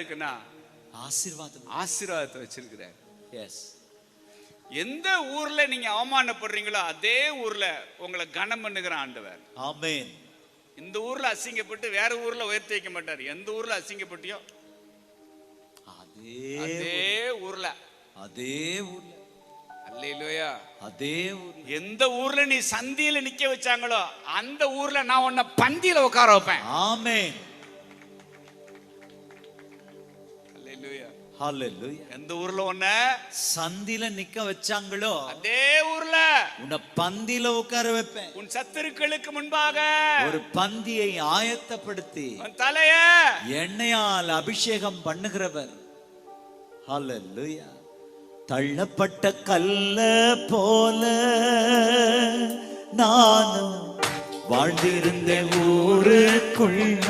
இருக்குன்னா ஆசீர்வாதத்தை வச்சிருக்கிறார். எஸ். எந்த ஊர்ல நீங்க அவமானப்படுறீங்களோ அதே ஊர்ல உங்களை கனம் பண்ணுகிற ஆண்டவர். ஆமென். இந்த ஊர்ல அசிங்கப்பட்டு வேற ஊர்ல உயர்த்தி வைக்க மாட்டார். எந்த ஊர்ல அசிங்கப்பட்டியோ அதே ஊர்ல அல்லேலூயா, அதே ஊர். எந்த ஊர்ல நீ சந்தியில நிக்க வச்சாங்களோ அந்த ஊர்ல நான் உன்னை பந்தியில உட்கார வைப்பேன். ஆமென். அல்லேலூயா, ஹalleluya. எந்த ஊர்ல உன்னை சந்தியில நிக்க வச்சாங்களோ அதே ஊர்ல உன்னை பந்தியில உட்கார வைப்பேன். உன் சத்துருக்களுக்கு முன்பாக ஒரு பந்தியை ஆயத்தப்படுத்தி உன் தலைய எண்ணெயால் அபிஷேகம் பண்ணுகிறவர். ஹalleluya. தள்ளப்பட்ட கல்ல போல நானும் வாழ்ந்திருந்த ஊருக்குள்ள